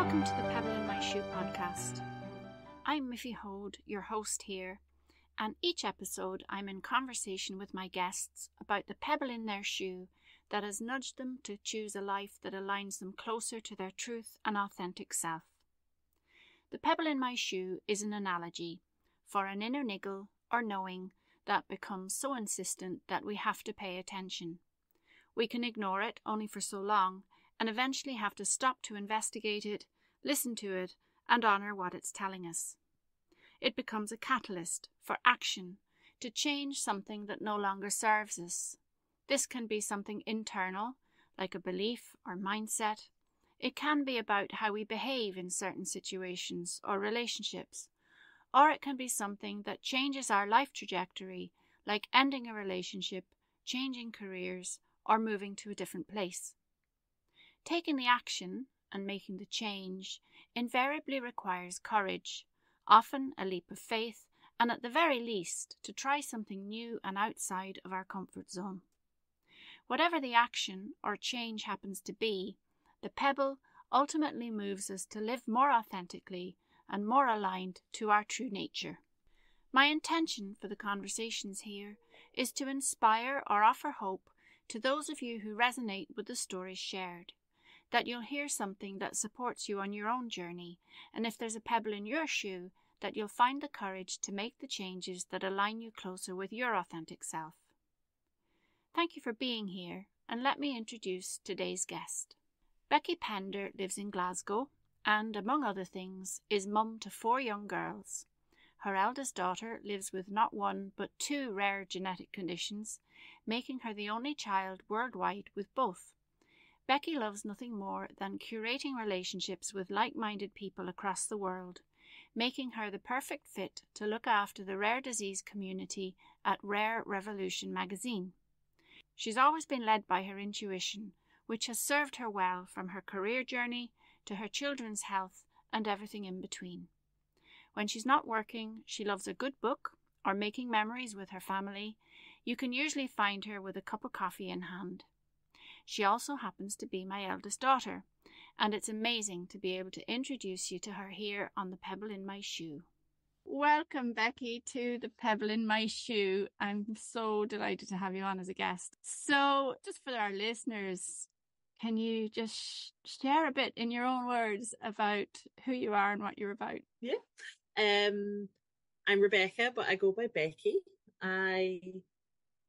Welcome to the Pebble In My Shoe podcast. I'm Miffy Hode, your host here, and each episode I'm in conversation with my guests about the pebble in their shoe that has nudged them to choose a life that aligns them closer to their truth and authentic self. The pebble in my shoe is an analogy for an inner niggle or knowing that becomes so insistent that we have to pay attention. We can ignore it only for so long and eventually have to stop to investigate it, listen to it, and honour what it's telling us. It becomes a catalyst for action to change something that no longer serves us. This can be something internal, like a belief or mindset. It can be about how we behave in certain situations or relationships. Or it can be something that changes our life trajectory, like ending a relationship, changing careers, or moving to a different place. Taking the action and making the change invariably requires courage, often a leap of faith, and at the very least to try something new and outside of our comfort zone. Whatever the action or change happens to be, the pebble ultimately moves us to live more authentically and more aligned to our true nature. My intention for the conversations here is to inspire or offer hope to those of you who resonate with the stories shared, that you'll hear something that supports you on your own journey, and if there's a pebble in your shoe, that you'll find the courage to make the changes that align you closer with your authentic self. Thank you for being here, and let me introduce today's guest. Becky Pender lives in Glasgow and, among other things, is mum to 4 young girls. Her eldest daughter lives with not one but 2 rare genetic conditions, making her the only child worldwide with both. Becky loves nothing more than curating relationships with like-minded people across the world, making her the perfect fit to look after the rare disease community at Rare Revolution magazine. She's always been led by her intuition, which has served her well from her career journey to her children's health and everything in between. When she's not working, she loves a good book or making memories with her family. You can usually find her with a cup of coffee in hand. She also happens to be my eldest daughter, and it's amazing to be able to introduce you to her here on the Pebble in My Shoe. Welcome, Becky, to the Pebble in My Shoe. I'm so delighted to have you on as a guest. So, just for our listeners, can you just share a bit in your own words about who you are and what you're about? Yeah. I'm Rebecca, but I go by Becky. I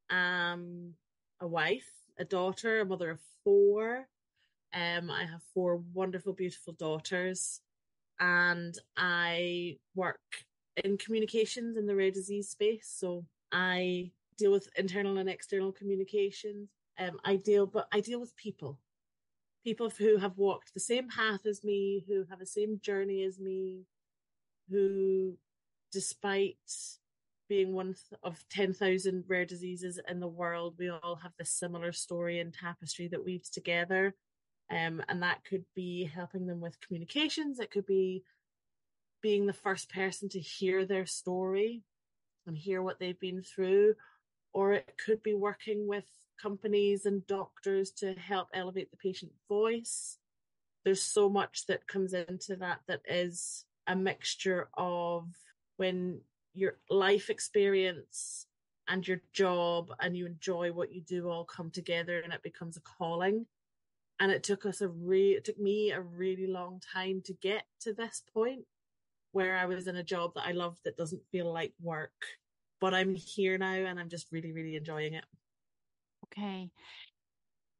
am a wife, a daughter, a mother of 4. I have 4 wonderful, beautiful daughters, and I work in communications in the rare disease space. So I deal with internal and external communications. I deal with people who have walked the same path as me, who have the same journey as me, who, despite being one of 10,000 rare diseases in the world, we all have this similar story and tapestry that weaves together. And that could be helping them with communications. It could be being the first person to hear their story and hear what they've been through. Or it could be working with companies and doctors to help elevate the patient voice. There's so much that comes into that is a mixture of when your life experience and your job and you enjoy what you do all come together and it becomes a calling. And it took me a really long time to get to this point where I was in a job that I loved that doesn't feel like work. But I'm here now and I'm just really, really enjoying it. Okay.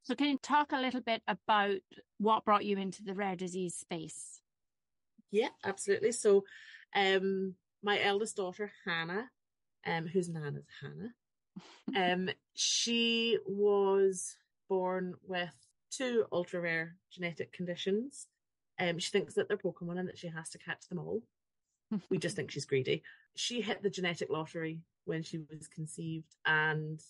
So can you talk a little bit about what brought you into the rare disease space? Yeah, absolutely. So my eldest daughter, Hannah, whose nan is Hannah, she was born with 2 ultra rare genetic conditions. She thinks that they're Pokemon and that she has to catch them all. We just think she's greedy. She hit the genetic lottery when she was conceived, and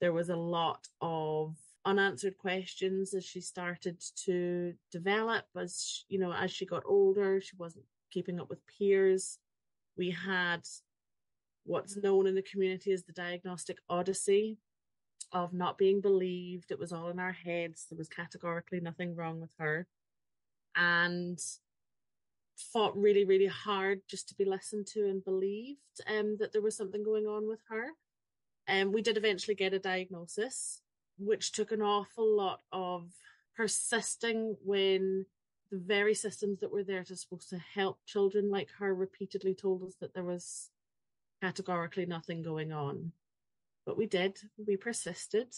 there was a lot of unanswered questions as she started to develop. As she got older, she wasn't keeping up with peers. We had what's known in the community as the diagnostic odyssey of not being believed. It was all in our heads. There was categorically nothing wrong with her. And fought really, really hard just to be listened to and believed that there was something going on with her. And we did eventually get a diagnosis, which took an awful lot of persisting when the very systems that were there to supposed to help children like her repeatedly told us that there was categorically nothing going on. But we did. We persisted.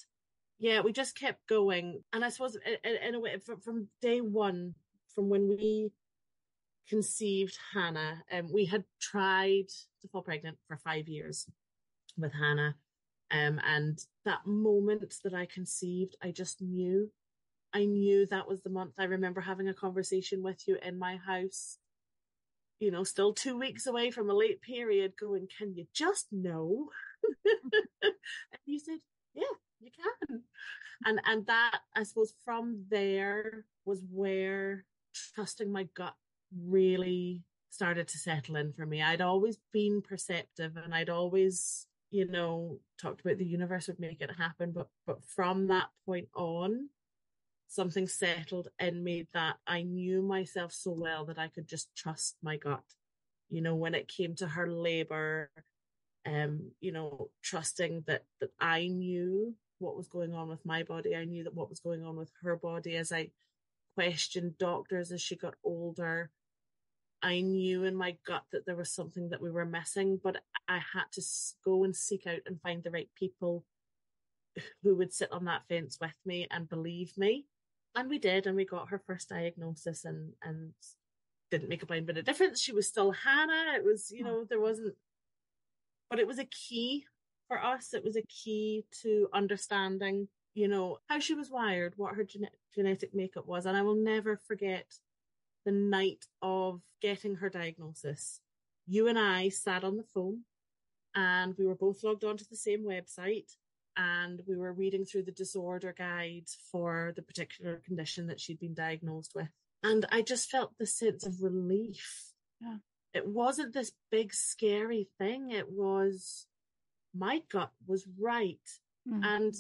Yeah, we just kept going. And I suppose in a way, from day one, from when we conceived Hannah, we had tried to fall pregnant for 5 years with Hannah. And that moment that I conceived, I just knew. I knew that was the month. I remember having a conversation with you in my house, you know, still 2 weeks away from a late period, going, can you just know? And you said, yeah, you can. And that, I suppose, from there was where trusting my gut really started to settle in for me. I'd always been perceptive, and I'd always, you know, talked about the universe would make it happen. But from that point on, something settled in me that I knew myself so well that I could just trust my gut. You know, when it came to her labor, you know, trusting that I knew what was going on with my body. I knew that what was going on with her body. As I questioned doctors as she got older, I knew in my gut that there was something that we were missing, but I had to go and seek out and find the right people who would sit on that fence with me and believe me. And we did, and we got her first diagnosis, and didn't make a blind bit of difference. She was still Hannah. It was, you know, there wasn't, but it was a key for us. It was a key to understanding, you know, how she was wired, what her genetic makeup was. And I will never forget the night of getting her diagnosis. You and I sat on the phone, and we were both logged onto the same website, and we were reading through the disorder guide for the particular condition that she'd been diagnosed with. And I just felt this sense of relief. Yeah. It wasn't this big, scary thing. It was, my gut was right. Mm. And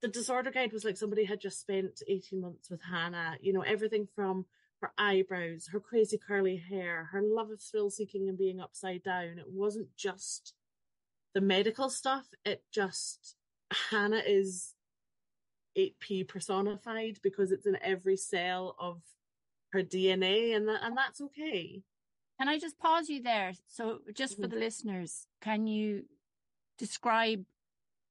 the disorder guide was like somebody had just spent 18 months with Hannah, you know, everything from her eyebrows, her crazy curly hair, her love of thrill seeking and being upside down. It wasn't just the medical stuff. It just, Hannah is 8P personified, because it's in every cell of her DNA, and that's okay. Can I just pause you there? So just for the listeners, can you describe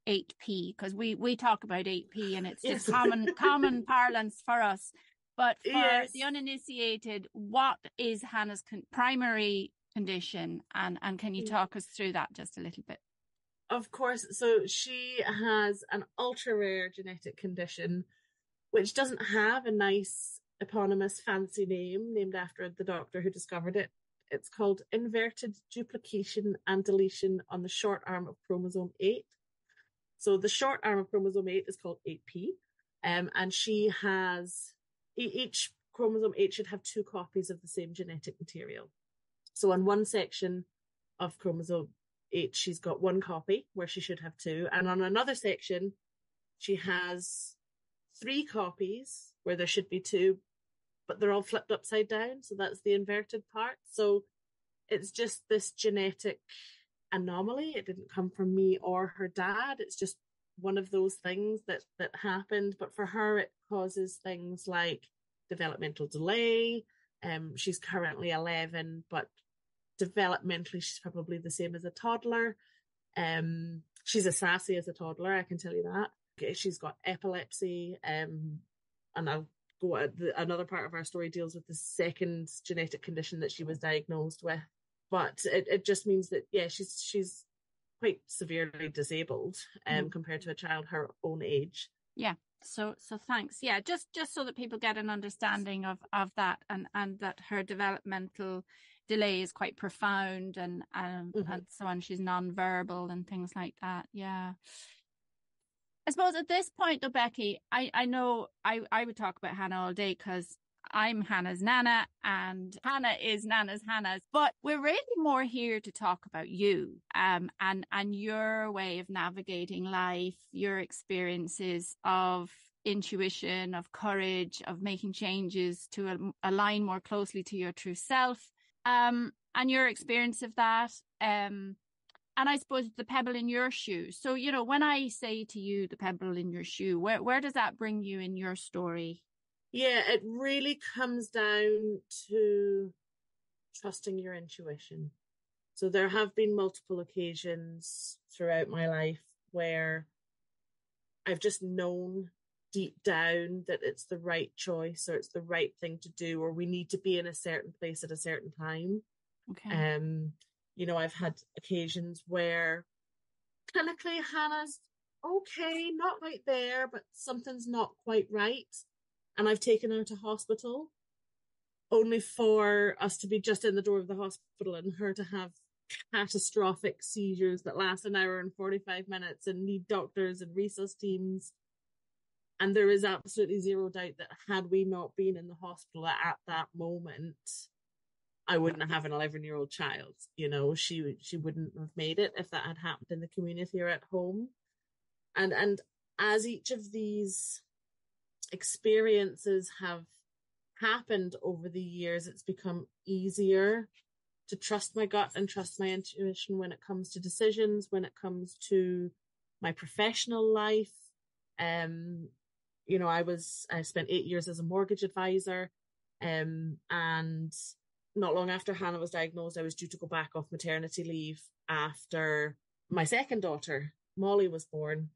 8P? Because we talk about 8P and it's just common parlance for us. But for the uninitiated, what is Hannah's primary condition? And can you talk us through that just a little bit? Of course. So she has an ultra rare genetic condition, which doesn't have a nice eponymous fancy name named after the doctor who discovered it. It's called inverted duplication and deletion on the short arm of chromosome 8. So the short arm of chromosome 8 is called 8P. And she has, each chromosome 8 should have 2 copies of the same genetic material. So on one section of chromosome 8, she's got 1 copy where she should have 2. And on another section, she has 3 copies where there should be 2, but they're all flipped upside down. So that's the inverted part. So it's just this genetic anomaly. It didn't come from me or her dad. It's just one of those things that happened. But for her, it causes things like developmental delay. She's currently 11, but developmentally, she's probably the same as a toddler. She's as sassy as a toddler, I can tell you that. She's got epilepsy, and I'll go at another part of our story deals with the second genetic condition that she was diagnosed with. But it just means that, yeah, she's quite severely disabled compared to a child her own age. Yeah. So thanks. Yeah, just so that people get an understanding of that, and that her developmental delay is quite profound, and so on. She's non-verbal and things like that. Yeah. I suppose at this point though, Becky, I know I would talk about Hannah all day because I'm Hannah's Nana and Hannah is Nana's Hannah's, but we're really more here to talk about you, and your way of navigating life, your experiences of intuition, of courage, of making changes to align more closely to your true self, and your experience of that. And I suppose the pebble in your shoe. So, you know, when I say to you, the pebble in your shoe, where does that bring you in your story? Yeah, it really comes down to trusting your intuition. So there have been multiple occasions throughout my life where I've just known deep down that it's the right choice, or it's the right thing to do, or we need to be in a certain place at a certain time. Okay. You know, I've had occasions where clinically Hannah's okay, not right there, but something's not quite right. And I've taken her to hospital, only for us to be just in the door of the hospital and her to have catastrophic seizures that last an hour and 45 minutes and need doctors and resus teams. And there is absolutely zero doubt that had we not been in the hospital at that moment, I wouldn't have an 11-year-old child. You know, she wouldn't have made it if that had happened in the community or at home. And as each of these experiences have happened over the years, it's become easier to trust my gut and trust my intuition when it comes to decisions, when it comes to my professional life. You know, I spent 8 years as a mortgage advisor, and not long after Hannah was diagnosed, I was due to go back off maternity leave after my second daughter, Molly, was born.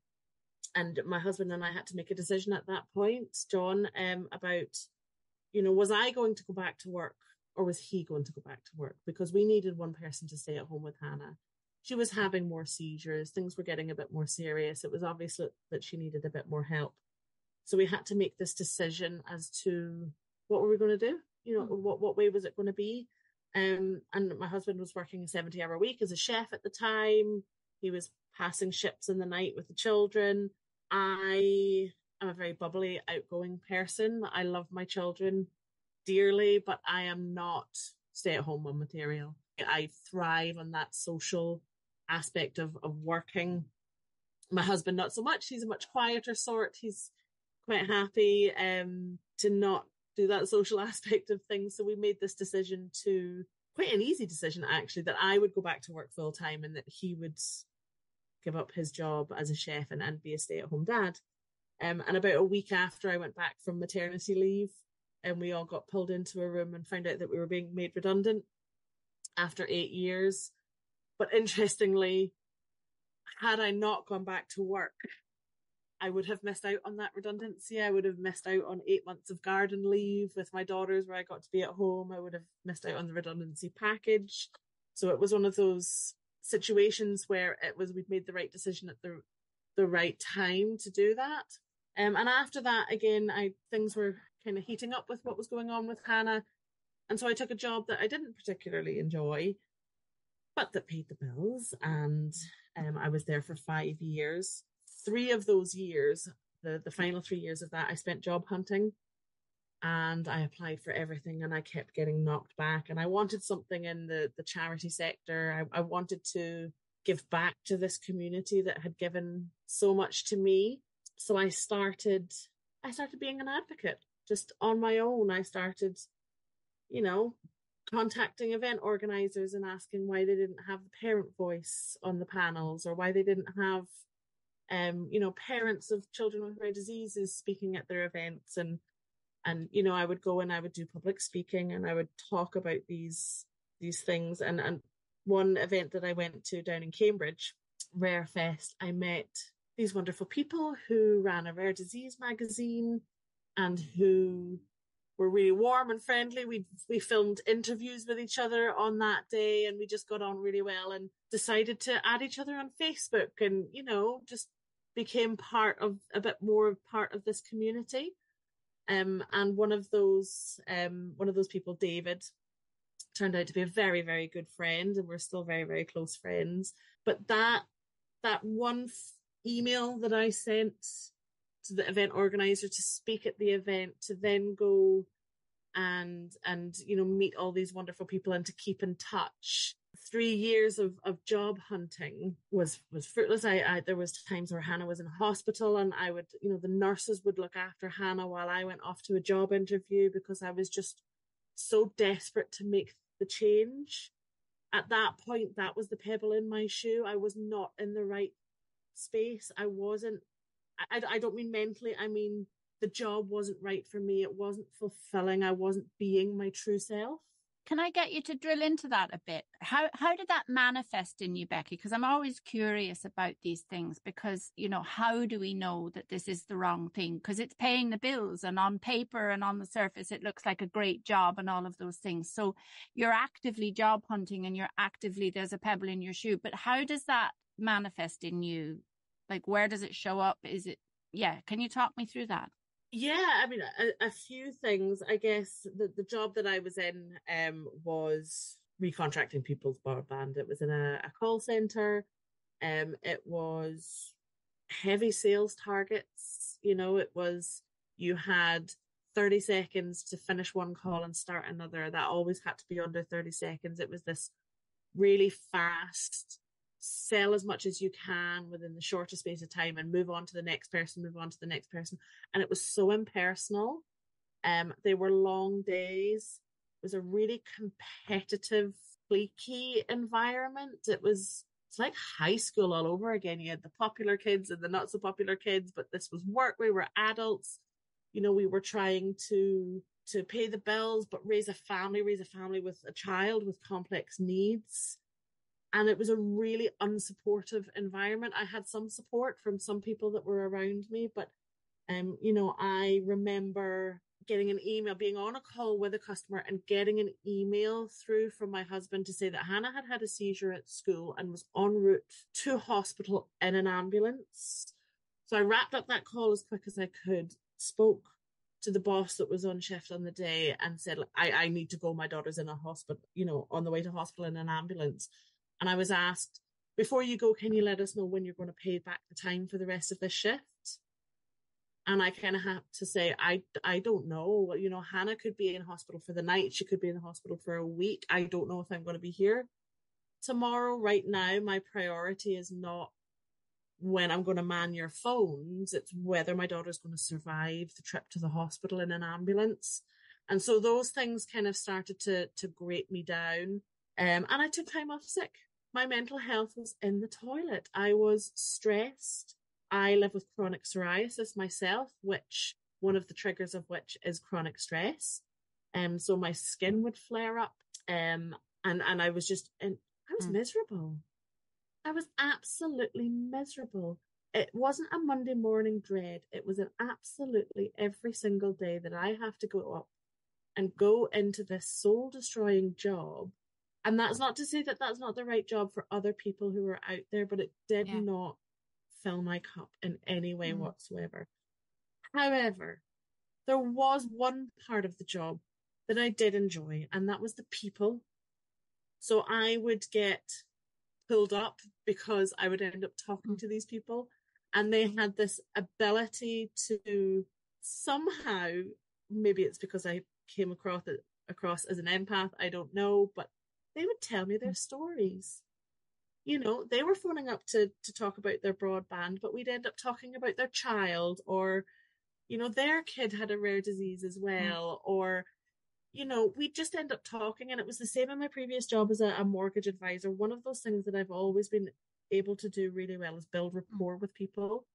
And my husband and I had to make a decision at that point, John, about, you know, was I going to go back to work, or was he going to go back to work? Because we needed one person to stay at home with Hannah. She was having more seizures. Things were getting a bit more serious. It was obvious that she needed a bit more help. So we had to make this decision as to what were we going to do? You know, what way was it going to be? And my husband was working a 70-hour week as a chef at the time. He was passing ships in the night with the children. I am a very bubbly, outgoing person. I love my children dearly, but I am not stay-at-home mum material. I thrive on that social aspect of working. My husband, not so much. He's a much quieter sort. He's quite happy to not do that social aspect of things. So we made this decision, quite an easy decision actually, that I would go back to work full time and that he would give up his job as a chef and be a stay-at-home dad. And about a week after I went back from maternity leave, and we all got pulled into a room and found out that we were being made redundant after 8 years. But interestingly, had I not gone back to work, I would have missed out on that redundancy. I would have missed out on 8 months of garden leave with my daughters where I got to be at home. I would have missed out on the redundancy package. So it was one of those situations where we'd made the right decision at the right time to do that. And after that, again, things were kind of heating up with what was going on with Hannah. And so I took a job that I didn't particularly enjoy, but that paid the bills. And I was there for 5 years. 3 of those years, the final 3 years of that, I spent job hunting. And I applied for everything and I kept getting knocked back. And I wanted something in the charity sector. I wanted to give back to this community that had given so much to me. So I started being an advocate just on my own. I started, you know, contacting event organizers and asking why they didn't have the parent voice on the panels, or why they didn't have, you know, parents of children with rare diseases speaking at their events. And, you know, I would go and I would do public speaking and I would talk about these things. And one event that I went to down in Cambridge, Rare Fest, I met these wonderful people who ran a rare disease magazine and who were really warm and friendly. We filmed interviews with each other on that day, and we just got on really well and decided to add each other on Facebook, and, you know, just became a bit more part of this community. And one of those people, David, turned out to be a very, very good friend, and we're still very, very close friends. But that one email that I sent to the event organizer to speak at the event, to then go and you know, meet all these wonderful people and to keep in touch 3 years of job hunting was fruitless. There was times where Hannah was in hospital, and I would, the nurses would look after Hannah while I went off to a job interview, because I was just so desperate to make the change. At that point, that was the pebble in my shoe. I was not in the right space. I wasn't, I don't mean mentally, I mean the job wasn't right for me. It wasn't fulfilling. I wasn't being my true self. Can I get you to drill into that a bit? How did that manifest in you, Becky? Because I'm always curious about these things, because, how do we know that this is the wrong thing? Because it's paying the bills, and on paper and on the surface, it looks like a great job and all of those things. So you're actively job hunting, and there's a pebble in your shoe. But how does that manifest in you? Like, where does it show up? Can you talk me through that? Yeah, I mean, a few things. I guess the job that I was in was recontracting people's broadband. It was in a call center. It was heavy sales targets. You had 30 seconds to finish one call and start another. That always had to be under 30 seconds. It was this really fast, sell as much as you can within the shortest space of time and move on to the next person. And it was so impersonal. They were long days. It was a really competitive, cliquey environment. It's like high school all over again. You had the popular kids and the not so popular kids, but this was work. We were adults. We were trying to pay the bills, but raise a family with a child with complex needs. And it was a really unsupportive environment. I had some support from some people that were around me, but, I remember getting an email, being on a call with a customer and getting an email through from my husband to say that Hannah had a seizure at school and was en route to hospital in an ambulance. So I wrapped up that call as quick as I could, spoke to the boss that was on shift on the day and said, I need to go. My daughter's in a hospital, on the way to hospital in an ambulance. And I was asked, before you go, can you let us know when you're going to pay back the time for the rest of this shift? And I kind of had to say, I don't know. Hannah could be in hospital for the night. She could be in the hospital for a week. I don't know if I'm going to be here tomorrow. Right now, my priority is not when I'm going to man your phones. It's whether my daughter's going to survive the trip to the hospital in an ambulance. And so those things kind of started to grate me down. And I took time off sick. My mental health was in the toilet. I was stressed. I live with chronic psoriasis myself, which one of the triggers of which is chronic stress. So my skin would flare up. And I was I was miserable. I was absolutely miserable. It wasn't a Monday morning dread. It was an absolutely every single day that I have to go up and go into this soul destroying job. And that's not to say that that's not the right job for other people who are out there, but it did not fill my cup in any way whatsoever. However, there was one part of the job that I did enjoy, and that was the people. So I would get pulled up because I would end up talking to these people, and they had this ability to somehow, maybe it's because I came across as an empath, I don't know, but they would tell me their stories. They were phoning up to talk about their broadband, but we'd end up talking about their child, or, their kid had a rare disease as well, or, we'd just end up talking. And it was the same in my previous job as a mortgage advisor. One of those things that I've always been able to do really well is build rapport with people,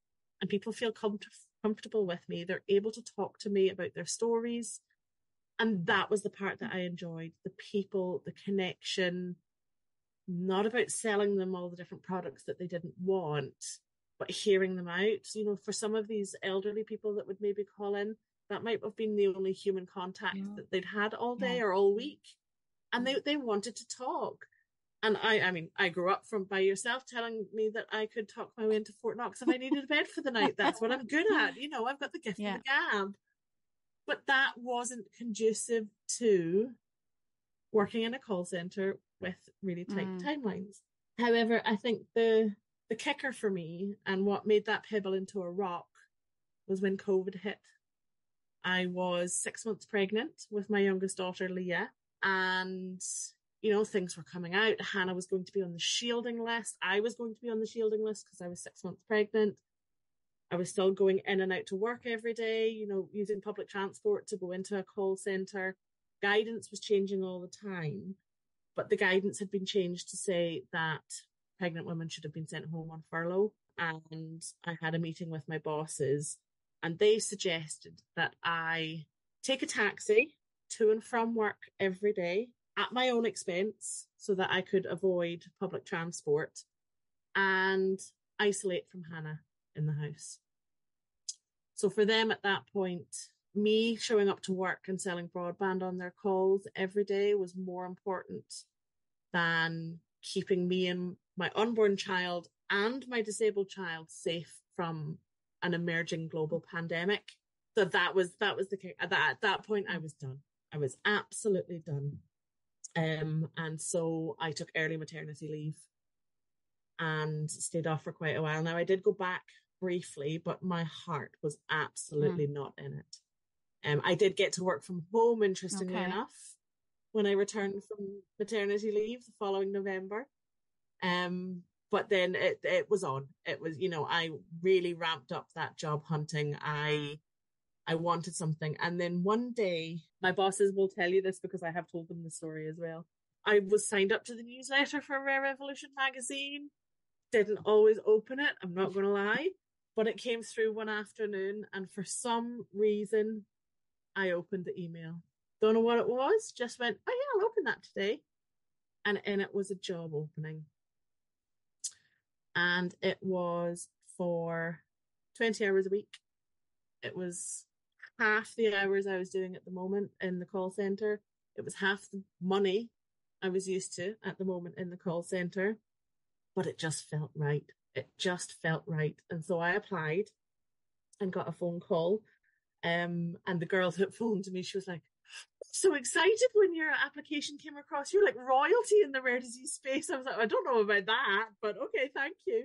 and people feel comfortable with me. They're able to talk to me about their stories. And that was the part that I enjoyed, the people, the connection, not about selling them all the different products that they didn't want, but hearing them out. For some of these elderly people that would maybe call in, that might have been the only human contact that they'd had all day or all week. And they wanted to talk. And I grew up by yourself telling me that I could talk my way into Fort Knox if I needed a bed for the night. That's what I'm good at. I've got the gift of the gab. But that wasn't conducive to working in a call center with really tight timelines. However, I think the kicker for me, and what made that pebble into a rock, was when COVID hit. I was 6 months pregnant with my youngest daughter, Leah, and things were coming out. Hannah was going to be on the shielding list. I was going to be on the shielding list because I was 6 months pregnant. I was still going in and out to work every day, using public transport to go into a call centre. Guidance was changing all the time, but the guidance had been changed to say that pregnant women should have been sent home on furlough. And I had a meeting with my bosses, and they suggested that I take a taxi to and from work every day at my own expense so that I could avoid public transport and isolate from Hannah in the house. So for them at that point, me showing up to work and selling broadband on their calls every day was more important than keeping me and my unborn child and my disabled child safe from an emerging global pandemic. So that was the case. At that point, I was done. I was absolutely done. And so I took early maternity leave and stayed off for quite a while. Now I did go back briefly, but my heart was absolutely not in it. I did get to work from home, interestingly enough, when I returned from maternity leave the following November. But then it was on. It was, I really ramped up that job hunting. I wanted something. And then one day, my bosses will tell you this because I have told them the story as well. I was signed up to the newsletter for Rare Revolution magazine. Didn't always open it, I'm not going to lie. But it came through one afternoon, and for some reason, I opened the email. Don't know what it was, just went, oh yeah, I'll open that today. And in it was a job opening. And it was for 20 hours a week. It was half the hours I was doing at the moment in the call centre. It was half the money I was used to at the moment in the call centre. But it just felt right. It just felt right. And so I applied and got a phone call. And the girl that phoned me, she was like, so excited when your application came across. You're like royalty in the rare disease space. I was like, I don't know about that, but okay, thank you.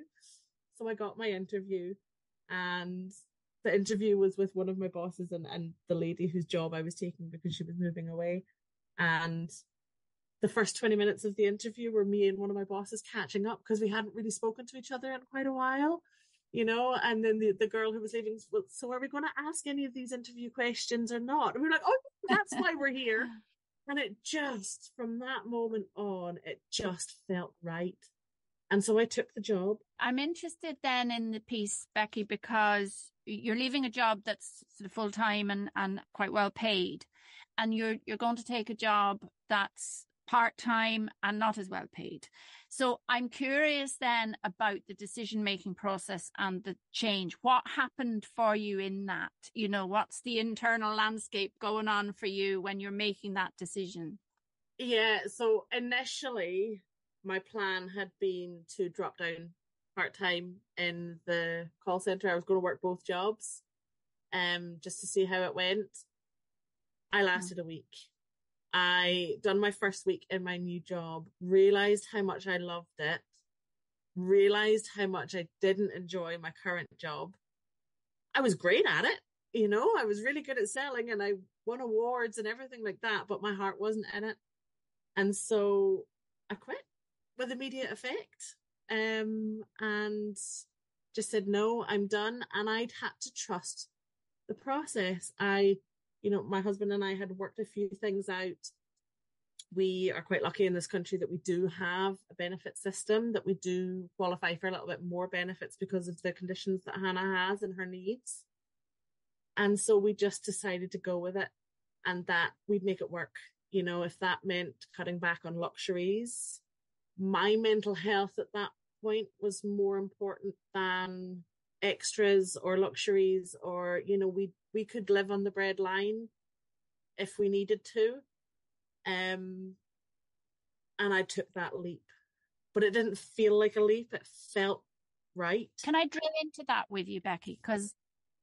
So I got my interview, and the interview was with one of my bosses and the lady whose job I was taking because she was moving away. And the first 20 minutes of the interview were me and one of my bosses catching up because we hadn't really spoken to each other in quite a while, and then the girl who was leaving, well, so are we going to ask any of these interview questions or not? And we were like, oh, that's why we're here. And it just, from that moment on, it just felt right. And so I took the job. I'm interested then in the piece, Becky, because you're leaving a job that's sort of full-time and quite well paid, and you're going to take a job that's part-time and not as well paid. So I'm curious then about the decision-making process and the change. What happened for you in that? What's the internal landscape going on for you when you're making that decision? Yeah, so initially my plan had been to drop down part-time in the call centre. I was going to work both jobs, just to see how it went. I lasted a week. I done my first week in my new job, realised how much I loved it, realised how much I didn't enjoy my current job. I was great at it, I was really good at selling and I won awards and everything like that, but my heart wasn't in it. And so I quit with immediate effect, and just said, no, I'm done. And I'd had to trust the process. My husband and I had worked a few things out. We are quite lucky in this country that we do have a benefit system, that we do qualify for a little bit more benefits because of the conditions that Hannah has and her needs. And so we just decided to go with it and that we'd make it work. If that meant cutting back on luxuries, my mental health at that point was more important than extras or luxuries, or, we could live on the breadline if we needed to. And I took that leap, but it didn't feel like a leap. It felt right. Can I drill into that with you, Becky? Because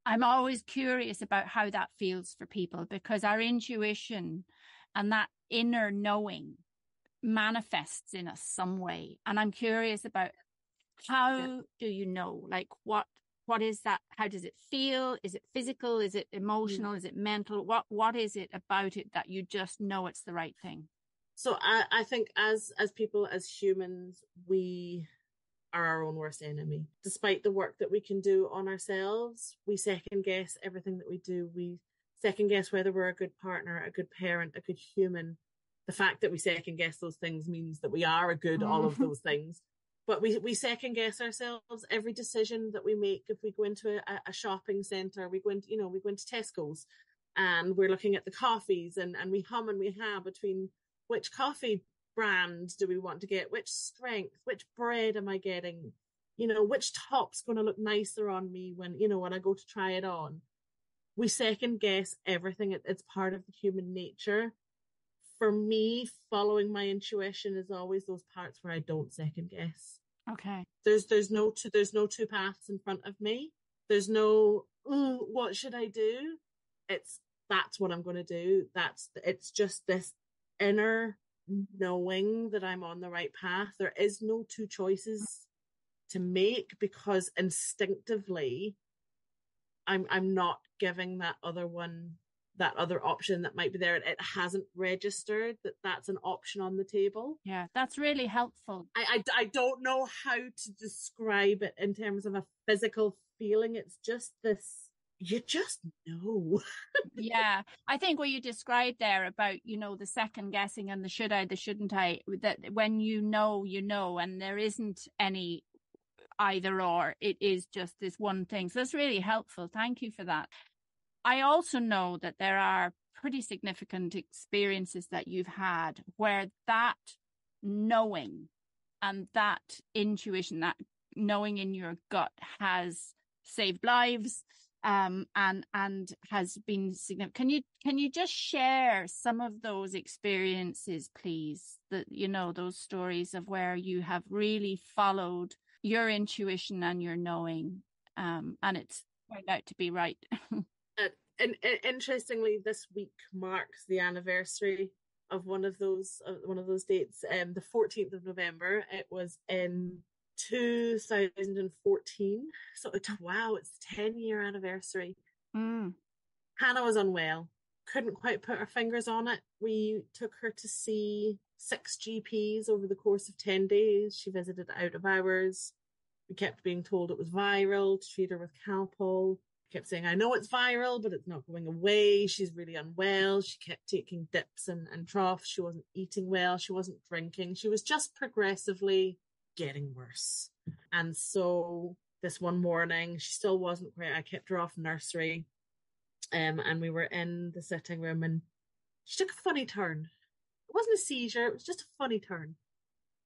I'm always curious about how that feels for people, because our intuition and that inner knowing manifests in us some way. And I'm curious about how do you know, like what is that? How does it feel? Is it physical? Is it emotional? Is it mental? What is it about it that you just know it's the right thing? So I think as people, as humans, we are our own worst enemy. Despite the work that we can do on ourselves, we second guess everything that we do. We second guess whether we're a good partner, a good parent, a good human. The fact that we second guess those things means that we are a good all of those things. But we second guess ourselves every decision that we make. If we go into a shopping centre, we go into Tesco's and we're looking at the coffees and we hum and we ha between which coffee brand do we want to get, which strength, which bread am I getting, which top's going to look nicer on me when I go to try it on. We second guess everything. It's part of the human nature. For me, following my intuition is always those parts where I don't second guess. Okay. There's no two paths in front of me. There's no, what should I do? That's what I'm going to do. It's just this inner knowing that I'm on the right path. There is no two choices to make, because instinctively I'm not giving that other option that might be there. It hasn't registered that that's an option on the table. Yeah, that's really helpful. I don't know how to describe it in terms of a physical feeling. It's just this, you just know. Yeah, I think what you described there about, the second guessing and the should I, the shouldn't I, that when you know, and there isn't any either or, it is just this one thing. So that's really helpful. Thank you for that. I also know that there are pretty significant experiences that you've had where that knowing and that intuition, that knowing in your gut has saved lives, and has been significant. Can you just share some of those experiences, please? That, those stories of where you have really followed your intuition and your knowing, and it's turned out to be right. And interestingly, this week marks the anniversary of one of those dates. The 14th of November. It was in 2014. So wow, it's the 10-year anniversary. Hannah was unwell, couldn't quite put her fingers on it. We took her to see 6 GPs over the course of 10 days. She visited out of hours. We kept being told it was viral, to treat her with Calpol. Kept saying, I know it's viral, but it's not going away. She's really unwell. She kept taking dips and troughs. She wasn't eating well. She wasn't drinking. She was just progressively getting worse. And so this one morning, she still wasn't great. I kept her off nursery. And we were in the sitting room and she took a funny turn. It wasn't a seizure. It was just a funny turn.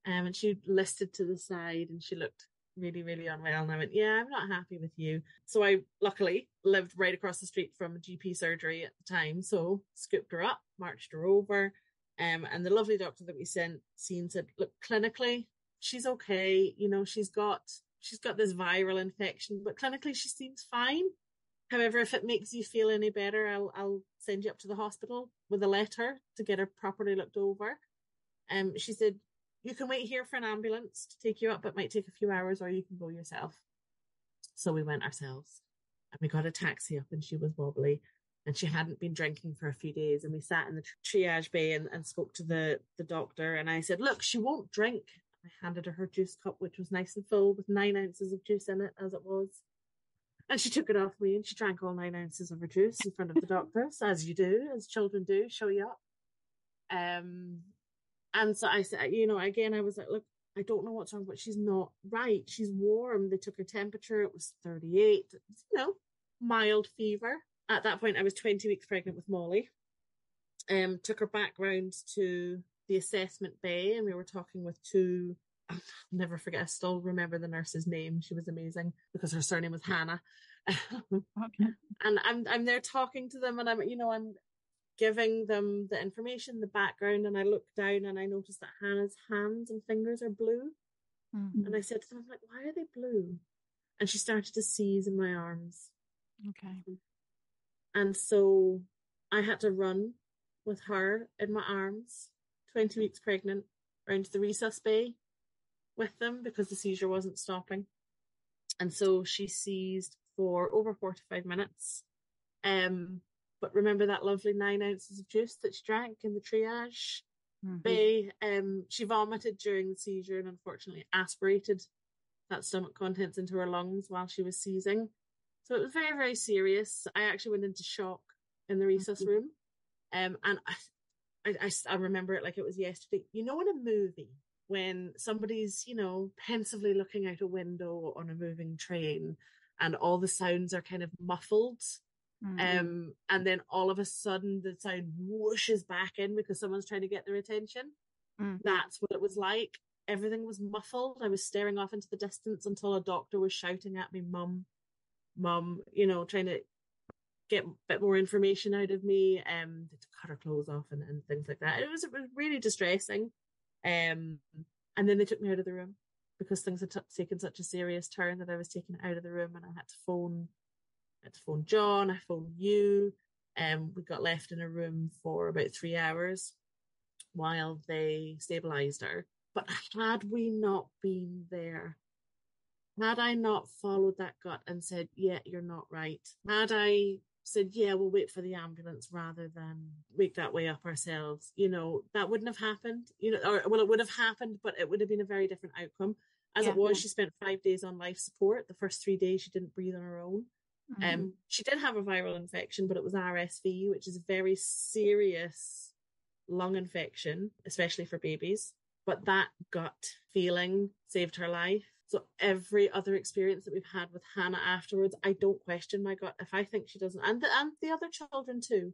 And she listed to the side and she looked really, really unwell. And I went, yeah, I'm not happy with you. So I luckily lived right across the street from a GP surgery at the time. So scooped her up, marched her over. And the lovely doctor that we seen said, look, clinically, she's okay. She's got this viral infection, but clinically she seems fine. However, if it makes you feel any better, I'll send you up to the hospital with a letter to get her properly looked over. She said, you can wait here for an ambulance to take you up. It might take a few hours, or you can go yourself. So we went ourselves and we got a taxi up, and she was wobbly and she hadn't been drinking for a few days. And we sat in the triage bay and spoke to the doctor. And I said, look, she won't drink. I handed her juice cup, which was nice and full with 9 ounces of juice in it, as it was. And she took it off me and she drank all 9 ounces of her juice in front of the doctors, as you do, as children do, show you up. And so I said, again, I was like, look, I don't know what's wrong, but she's not right. She's warm. They took her temperature. It was 38, mild fever. At that point, I was 20 weeks pregnant with Molly. Took her back round to the assessment bay, and we were talking with 2, I'll never forget, I still remember the nurse's name. She was amazing because her surname was Hannah. Okay. And I'm there talking to them, and I'm giving them the information, the background, and I looked down and I noticed that Hannah's hands and fingers are blue. Mm-hmm. And I said to them, like, why are they blue? And she started to seize in my arms. Okay. And so I had to run with her in my arms, 20 weeks pregnant, around to the resus bay with them because the seizure wasn't stopping. And so she seized for over 45 minutes. But remember that lovely 9 ounces of juice that she drank in the triage? They, she vomited during the seizure and unfortunately aspirated that stomach contents into her lungs while she was seizing. So it was very, very serious. I actually went into shock in the resus room. And I remember it like it was yesterday. You know, in a movie, when somebody's, you know, pensively looking out a window on a moving train and all the sounds are kind of muffled. And then all of a sudden the sound whooshes back in because someone's trying to get their attention. That's what it was like. Everything was muffled. I was staring off into the distance until a doctor was shouting at me, "Mum, Mum," you know, trying to get a bit more information out of me. They had to cut her clothes off and things like that. It was really distressing. And then they took me out of the room because things had taken such a serious turn that I was taken out of the room, and I had to phone John, I phoned you. We got left in a room for about 3 hours while they stabilized her. But had we not been there, had I not followed that gut and said, "Yeah, you're not right," had I said, "Yeah, we'll wait for the ambulance," rather than make that way up ourselves, you know, that wouldn't have happened, you know, or, well, it would have happened, but it would have been a very different outcome. As it was, she spent 5 days on life support. The first 3 days she didn't breathe on her own. She did have a viral infection, but it was RSV, which is a very serious lung infection, especially for babies. But that gut feeling saved her life. So every other experience that we've had with Hannah afterwards, I don't question my gut. If I think she doesn't, and the other children too,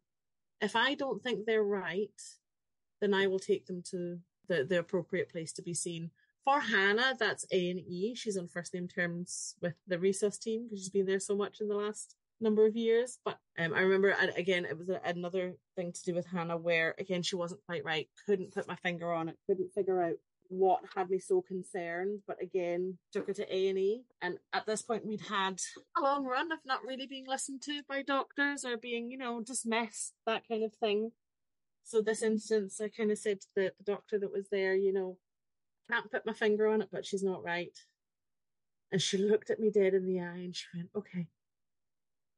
if I don't think they're right, then I will take them to the appropriate place to be seen. For Hannah, that's A&E. She's on first name terms with the resus team because she's been there so much in the last number of years. But I remember, again, it was another thing to do with Hannah where, again, she wasn't quite right. Couldn't put my finger on it. Couldn't figure out what had me so concerned. But again, took her to A&E. And at this point, we'd had a long run of not really being listened to by doctors or being, you know, dismissed, that kind of thing. So this instance, I kind of said to the doctor that was there, you know, can't put my finger on it, but she's not right. And she looked at me dead in the eye and she went, "Okay."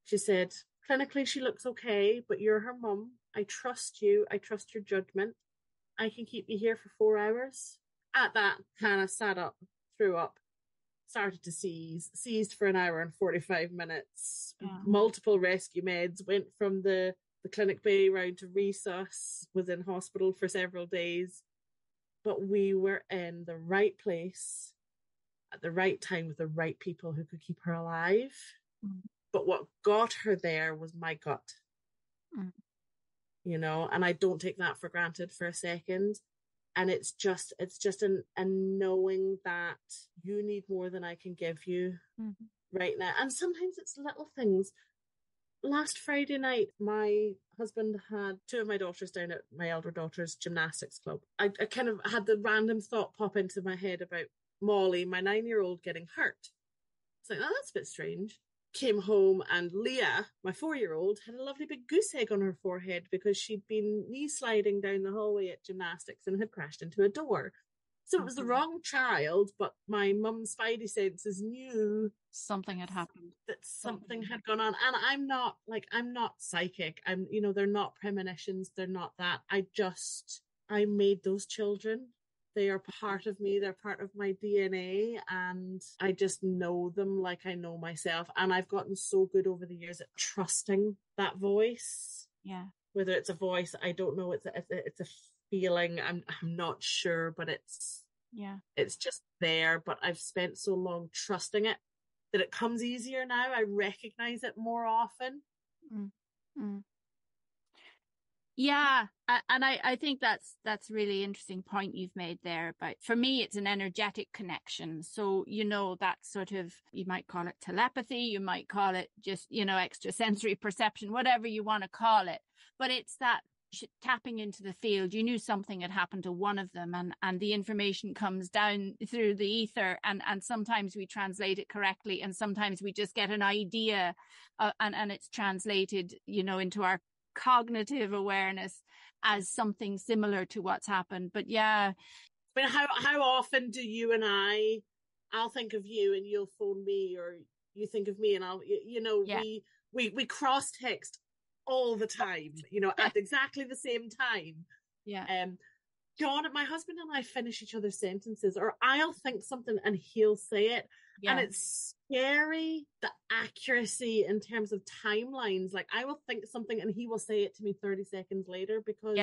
She said, "Clinically, she looks okay, but you're her mum. I trust you. I trust your judgment. I can keep you here for 4 hours." At that, Hannah sat up, threw up, started to seized for an hour and 45 minutes, multiple rescue meds, went from the clinic bay round to resus, was in hospital for several days. But we were in the right place at the right time with the right people who could keep her alive. But what got her there was my gut, you know, and I don't take that for granted for a second. And it's just a knowing that you need more than I can give you right now. And sometimes it's little things. Last Friday night, my husband had 2 of my daughters down at my elder daughter's gymnastics club. I kind of had the random thought pop into my head about Molly, my 9-year-old, getting hurt. It's like, oh, that's a bit strange. Came home and Leah, my 4-year-old, had a lovely big goose egg on her forehead because she'd been knee sliding down the hallway at gymnastics and had crashed into a door. So it was the wrong child, but my mum's spidey senses knew something had happened, that something had gone on. And I'm not psychic. I'm, you know, they're not premonitions. They're not that. I made those children. They are part of me. They're part of my DNA. And I just know them like I know myself. And I've gotten so good over the years at trusting that voice. Yeah. Whether it's a voice, I don't know. It's a feeling. I'm not sure, but it's just there. But I've spent so long trusting it that it comes easier now. I recognize it more often. Yeah, and I think that's a really interesting point you've made there. But for me, it's an energetic connection. So, you know, that sort of, you might call it telepathy, you might call it just, you know, extrasensory perception, whatever you want to call it. But it's that tapping into the field. You knew something had happened to one of them, and the information comes down through the ether, and sometimes we translate it correctly, and sometimes we just get an idea, and it's translated, you know, into our cognitive awareness as something similar to what's happened. But yeah, I mean, how often do you and I'll think of you and you'll phone me, or you think of me and I'll, you know, we cross text all the time, you know, at exactly the same time. God, my husband and I finish each other's sentences, or I'll think something and he'll say it. Yeah. And it's scary, the accuracy in terms of timelines. Like I will think something and he will say it to me 30 seconds later, because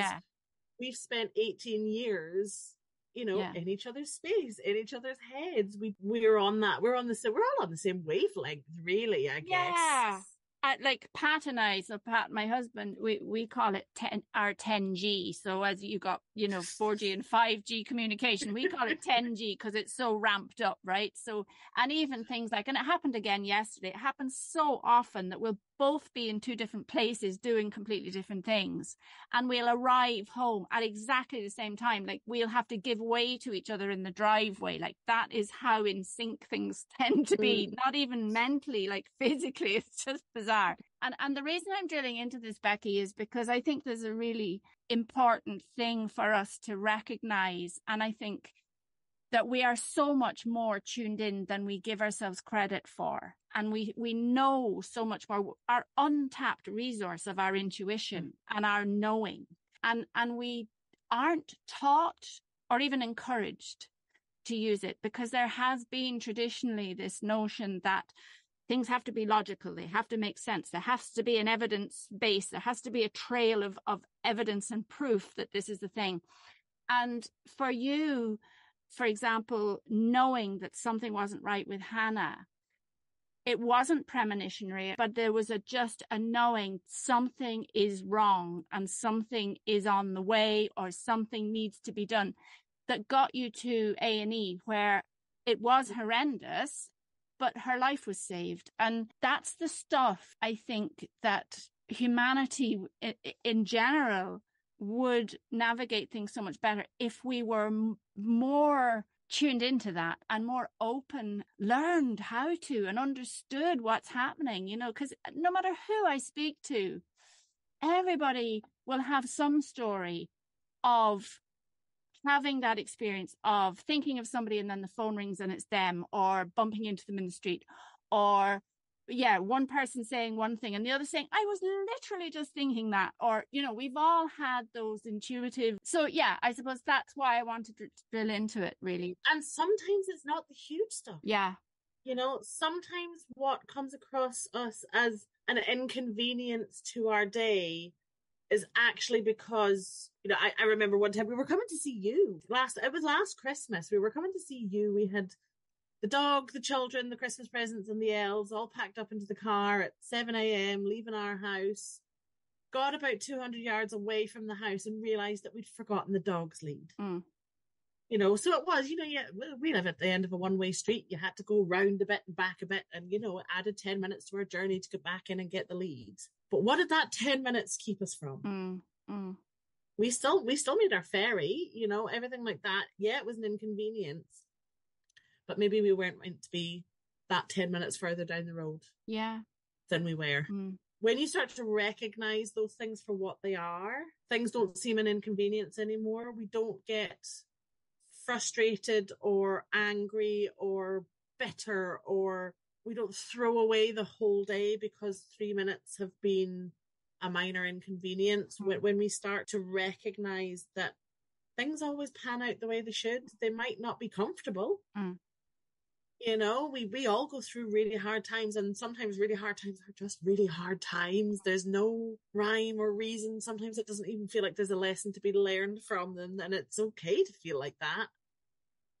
we've spent 18 years, you know, in each other's space, in each other's heads. We're on that. We're all on the same wavelength, really, I guess. Yeah. Like Pat and I, so Pat, my husband, we call it our 10G. So as you got, you know, 4G and 5G communication, we call it 10G because it's so ramped up, right? So, and even things like, and it happened again yesterday, it happens so often that we'll both be in two different places doing completely different things. And we'll arrive home at exactly the same time. Like we'll have to give way to each other in the driveway. Like that is how in sync things tend to be, not even mentally, like physically. It's just bizarre. And the reason I'm drilling into this, Becky, is because I think there's a really important thing for us to recognize. And I think that we are so much more tuned in than we give ourselves credit for. And we know so much more, our untapped resource of our intuition and our knowing. And we aren't taught or even encouraged to use it, because there has been traditionally this notion that things have to be logical. They have to make sense. There has to be an evidence base. There has to be a trail of evidence and proof that this is the thing. And for you, for example, knowing that something wasn't right with Hannah, it wasn't premonitionary, but there was just a knowing something is wrong and something is on the way or something needs to be done, that got you to A&E, where it was horrendous, but her life was saved. And that's the stuff I think that humanity in general would navigate things so much better if we were more tuned into that and more open, learned how to, and understood what's happening, you know, because no matter who I speak to, everybody will have some story of having that experience of thinking of somebody and then the phone rings and it's them, or bumping into them in the street, or one person saying one thing and the other saying, I was literally just thinking that, or, you know, we've all had those intuitive. So yeah, I suppose that's why I wanted to drill into it, really. And sometimes it's not the huge stuff. Yeah. You know, sometimes what comes across us as an inconvenience to our day is actually because, you know, I remember one time we were coming to see you it was last Christmas. We were coming to see you. We had the dog, the children, the Christmas presents and the elves all packed up into the car at 7 a.m, leaving our house, got about 200 yards away from the house and realized that we'd forgotten the dog's lead. You know, so it was, you know, we live at the end of a one-way street. You had to go round a bit and back a bit, and, you know, it added 10 minutes to our journey to get back in and get the lead. But what did that 10 minutes keep us from? We still made our ferry, you know, everything like that. Yeah, it was an inconvenience, but maybe we weren't meant to be that 10 minutes further down the road than we were. When you start to recognize those things for what they are, things don't seem an inconvenience anymore. We don't get frustrated or angry or bitter, or we don't throw away the whole day because 3 minutes have been a minor inconvenience. When we start to recognize that things always pan out the way they should, they might not be comfortable. You know, we all go through really hard times, and sometimes really hard times are just really hard times. There's no rhyme or reason. Sometimes it doesn't even feel like there's a lesson to be learned from them, and it's okay to feel like that.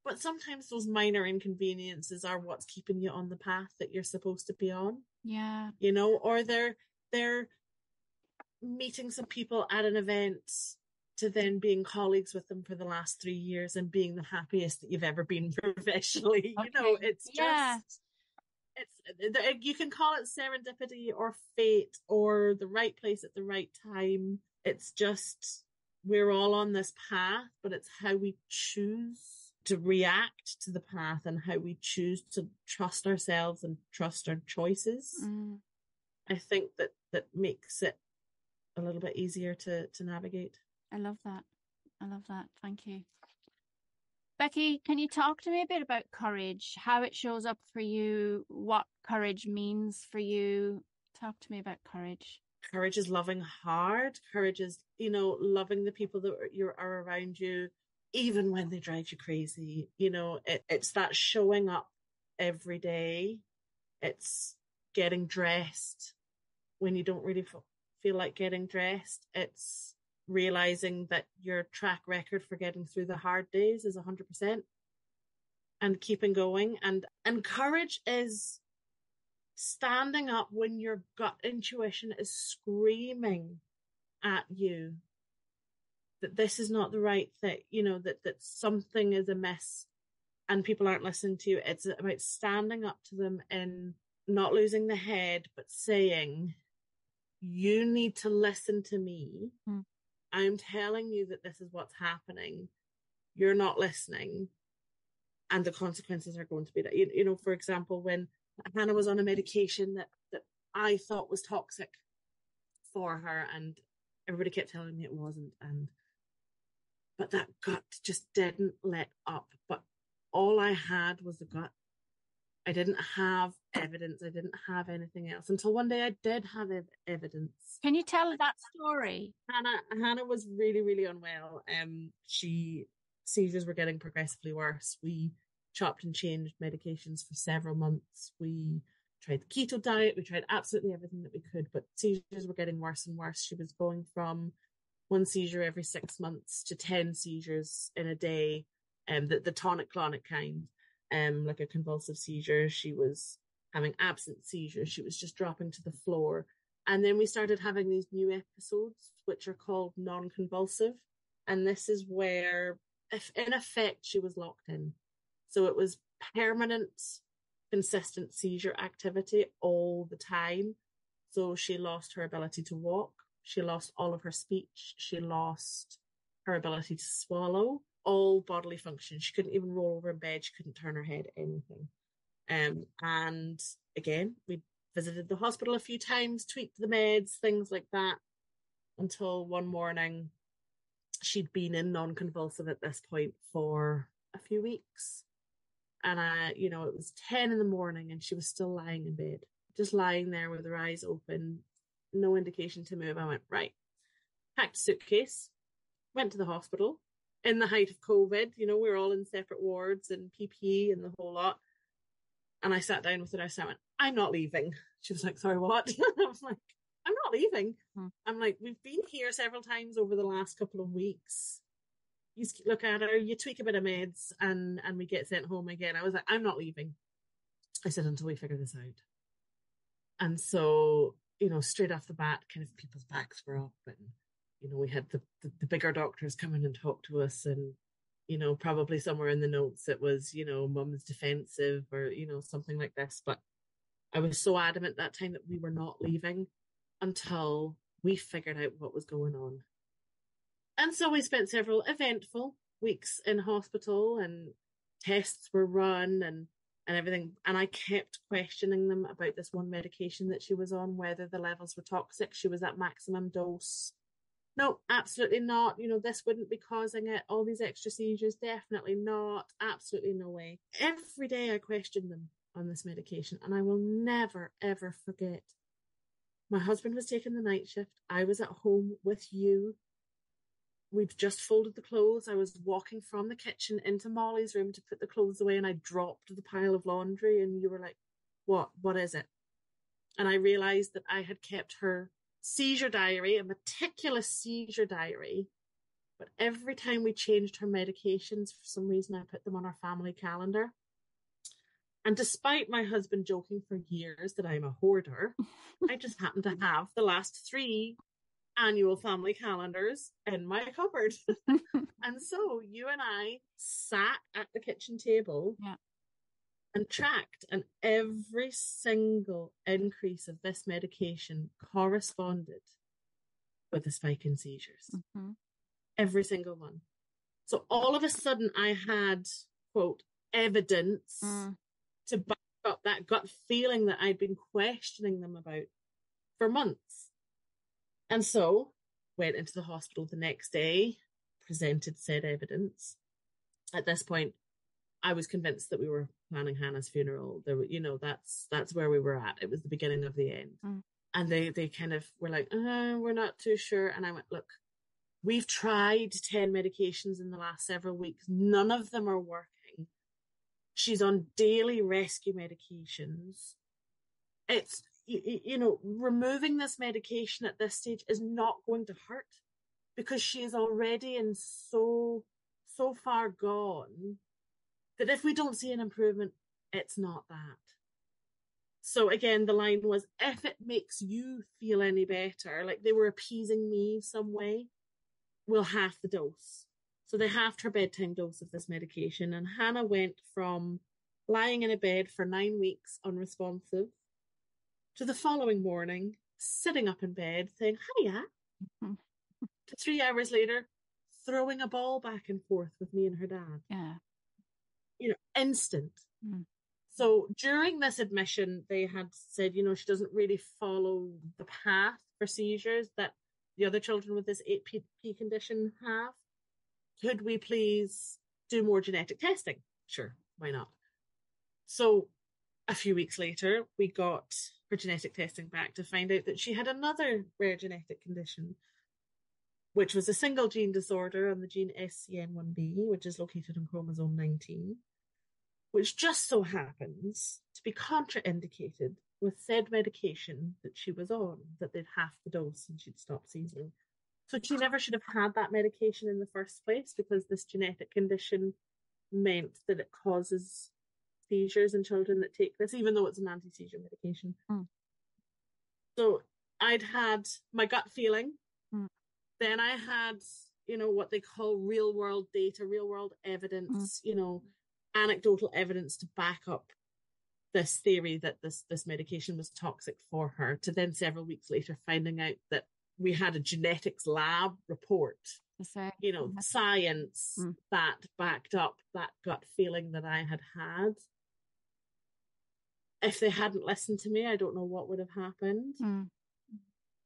But sometimes those minor inconveniences are what's keeping you on the path that you're supposed to be on. Yeah. You know, or they're meeting some people at an event to then being colleagues with them for the last 3 years and being the happiest that you've ever been professionally. Okay. You know, it's just, you can call it serendipity or fate or the right place at the right time. It's just, we're all on this path, but it's how we choose to react to the path and how we choose to trust ourselves and trust our choices. I think that makes it a little bit easier to navigate. I love that. Thank you. Becky, can you talk to me a bit about courage, how it shows up for you, what courage means for you? Talk to me about courage. Courage is loving hard. Courage is, you know, loving the people that are around you, even when they drive you crazy. It's that showing up every day. It's getting dressed when you don't really feel like getting dressed. It's realizing that your track record for getting through the hard days is 100% and keeping going. And courage is standing up when your gut intuition is screaming at you that this is not the right thing, that something is amiss and people aren't listening to you. It's about standing up to them and not losing the head, but saying, you need to listen to me. I'm telling you that this is what's happening. You're not listening. And the consequences are going to be that. For example, when Hannah was on a medication that I thought was toxic for her, and everybody kept telling me it wasn't. But that gut just didn't let up. But all I had was the gut. I didn't have evidence. I didn't have anything else until one day I did have evidence. Can you tell that story? Hannah was really, really unwell. Seizures were getting progressively worse. We chopped and changed medications for several months. We tried the keto diet. We tried absolutely everything that we could, but seizures were getting worse and worse. She was going from 1 seizure every 6 months to 10 seizures in a day, the tonic-clonic kind, like a convulsive seizure. She was having absent seizures. She was just dropping to the floor. And then we started having these new episodes, which are called non-convulsive. And this is where, if in effect, she was locked in. So it was permanent, consistent seizure activity all the time. So she lost her ability to walk. She lost all of her speech. She lost her ability to swallow, all bodily functions. She couldn't even roll over in bed. She couldn't turn her head, anything. And again, we visited the hospital a few times, tweaked the meds, things like that, until one morning she'd been in non-convulsive at this point for a few weeks. And it was 10 in the morning and she was still lying in bed, just lying there with her eyes open, no indication to move. I went, right, packed a suitcase, went to the hospital in the height of COVID. We were all in separate wards and PPE and the whole lot. And I sat down with her. I went, I'm not leaving. She was like, sorry, what? I was like, I'm not leaving. I'm like, we've been here several times over the last couple of weeks. You look at her, you tweak a bit of meds, and we get sent home again. I was like, I'm not leaving. I said, until we figure this out. And so, straight off the bat, kind of people's backs were up, and, we had the bigger doctors come in and talk to us, and, probably somewhere in the notes it was, mum's defensive or, something like this. But I was so adamant that time that we were not leaving until we figured out what was going on. And so we spent several eventful weeks in hospital, and tests were run and everything. And I kept questioning them about this one medication that she was on, whether the levels were toxic. She was at maximum dose. No, absolutely not. This wouldn't be causing it. All these extra seizures, definitely not. Absolutely no way. Every day I questioned them on this medication, and I will never, ever forget. My husband was taking the night shift. I was at home with you. We'd just folded the clothes. I was walking from the kitchen into Molly's room to put the clothes away, and I dropped the pile of laundry, and you were like, what is it? And I realized that I had kept her seizure diary, a meticulous seizure diary, but every time we changed her medications, for some reason I put them on our family calendar. And despite my husband joking for years that I'm a hoarder, I just happened to have the last 3 annual family calendars in my cupboard. And so you and I sat at the kitchen table and tracked, and every single increase of this medication corresponded with a spike in seizures. Every single one. So all of a sudden I had, quote, evidence to back up that gut feeling that I'd been questioning them about for months. And so went into the hospital the next day, presented said evidence. At this point, I was convinced that we were planning Hannah's funeral. There were, that's where we were at. It was the beginning of the end. And they kind of were like, we're not too sure. And I went, look, We've tried 10 medications in the last several weeks. None of them are working. She's on daily rescue medications. It's, removing this medication at this stage is not going to hurt because she is already in so far gone that if we don't see an improvement, it's not that. So again, the line was, if it makes you feel any better, like they were appeasing me some way, we'll half the dose. So they halved her bedtime dose of this medication, and Hannah went from lying in a bed for 9 weeks unresponsive to the following morning sitting up in bed saying, hiya, to 3 hours later throwing a ball back and forth with me and her dad. Yeah. Instant. So during this admission, they had said, she doesn't really follow the path for seizures that the other children with this 8P condition have. Could we please do more genetic testing? Sure, why not? So a few weeks later, we got her genetic testing back to find out that she had another rare genetic condition, which was a single gene disorder on the gene SCN1B, which is located on chromosome 19, which just so happens to be contraindicated with said medication that she was on, that they'd half the dose and she'd stop seizing. So she never should have had that medication in the first place because this genetic condition meant that it causes seizures in children that take this, even though it's an anti-seizure medication. So I'd had my gut feeling. Then I had, what they call real world data, real world evidence, anecdotal evidence to back up this theory that this medication was toxic for her, to then several weeks later finding out that we had a genetics lab report, science that backed up that gut feeling that I had had. If they hadn't listened to me, I don't know what would have happened.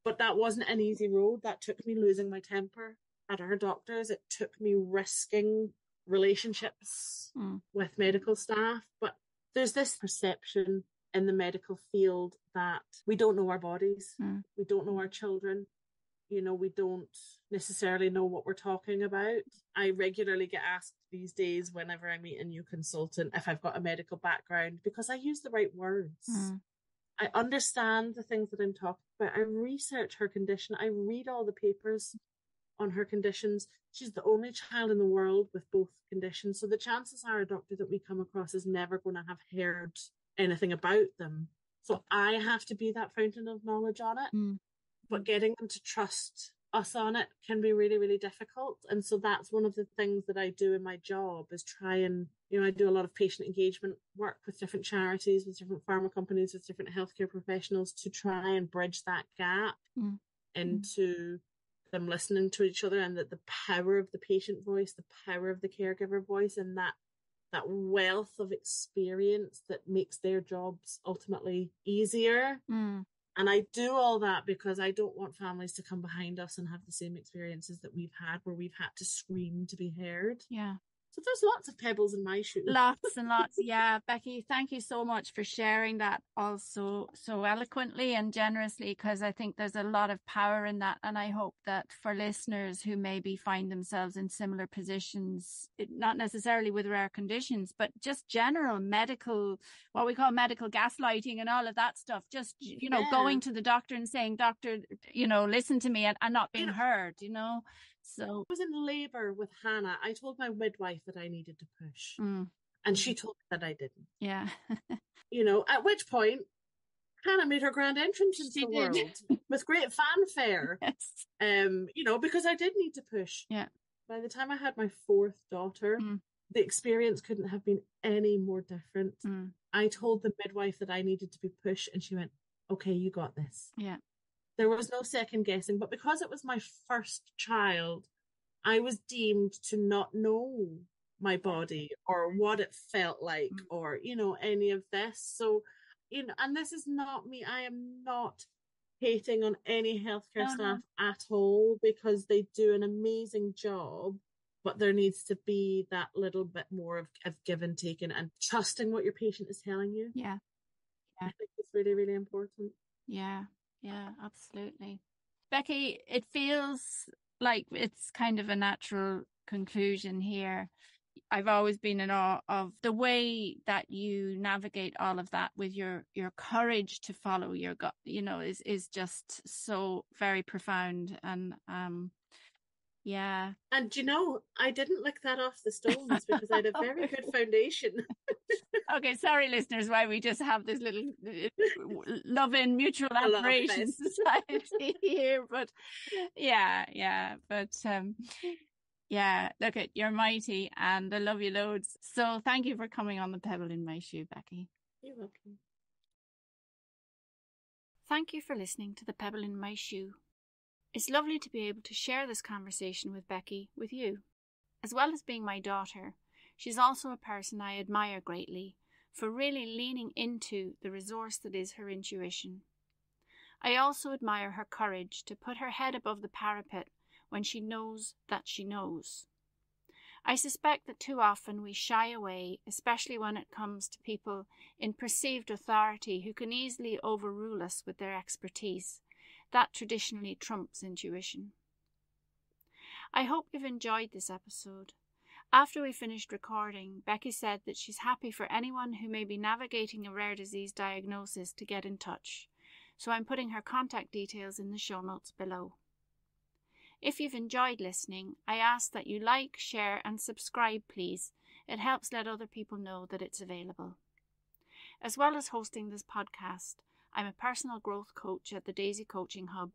But that wasn't an easy road. That took me losing my temper at our doctors. It took me risking relationships with medical staff. But there's this perception in the medical field that we don't know our bodies. We don't know our children. We don't necessarily know what we're talking about. I regularly get asked these days whenever I meet a new consultant if I've got a medical background because I use the right words. I understand the things that I'm talking about. I research her condition. I read all the papers on her conditions. She's the only child in the world with both conditions. So the chances are a doctor that we come across is never going to have heard anything about them. So I have to be that fountain of knowledge on it. But getting them to trust us on it can be really, really difficult. And so that's one of the things that I do in my job is try and, I do a lot of patient engagement work with different charities, with different pharma companies, with different healthcare professionals to try and bridge that gap into them listening to each other, and that the power of the patient voice, the power of the caregiver voice, and that wealth of experience that makes their jobs ultimately easier. And I do all that because I don't want families to come behind us and have the same experiences that we've had, where we've had to scream to be heard. Yeah. So there's lots of pebbles in my shoe. Lots and lots. Yeah. Becky, thank you so much for sharing that also so eloquently and generously, because I think there's a lot of power in that. And I hope that for listeners who maybe find themselves in similar positions, not necessarily with rare conditions, but just general medical, what we call medical gaslighting and all of that stuff, just, going to the doctor and saying, doctor, listen to me, and not being heard, So I was in labour with Hannah. I told my midwife that I needed to push, and she told me that I didn't. Yeah. At which point Hannah made her grand entrance into the world with great fanfare. Yes. Because I did need to push. Yeah. By the time I had my fourth daughter, the experience couldn't have been any more different. I told the midwife that I needed to be pushed, and she went, okay, you got this. Yeah. There was no second guessing, but because it was my first child, I was deemed to not know my body or what it felt like or, any of this. So, and this is not me. I am not hating on any healthcare staff at all, because they do an amazing job, but there needs to be that little bit more of give and take and trusting what your patient is telling you. Yeah. I think it's really, really important. Yeah. Yeah, absolutely. Becky, it feels like it's kind of a natural conclusion here. I've always been in awe of the way that you navigate all of that with your courage to follow your gut, is just so very profound. And yeah. And I didn't lick that off the stones because I had a very good foundation. Okay, sorry, listeners, why we just have this little love-in mutual admiration society here. But look, you're mighty, and I love you loads. So thank you for coming on the Pebble in My Shoe, Becky. You're welcome. Thank you for listening to the Pebble in My Shoe. It's lovely to be able to share this conversation with Becky with you. As well as being my daughter, she's also a person I admire greatly for really leaning into the resource that is her intuition. I also admire her courage to put her head above the parapet when she knows that she knows. I suspect that too often we shy away, especially when it comes to people in perceived authority who can easily overrule us with their expertise. That traditionally trumps intuition. I hope you've enjoyed this episode. After we finished recording, Becky said that she's happy for anyone who may be navigating a rare disease diagnosis to get in touch, so I'm putting her contact details in the show notes below. If you've enjoyed listening, I ask that you like, share and subscribe, please. It helps let other people know that it's available. As well as hosting this podcast, I'm a personal growth coach at the Daisy Coaching Hub,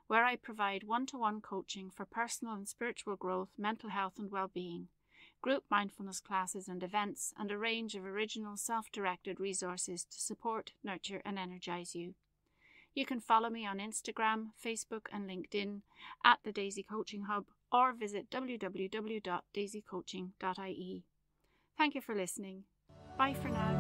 where I provide one-to-one coaching for personal and spiritual growth, mental health and well-being, group mindfulness classes and events, and a range of original self-directed resources to support, nurture and energize you. You can follow me on Instagram, Facebook and LinkedIn at the Daisy Coaching Hub, or visit www.daisycoaching.ie. Thank you for listening. Bye for now.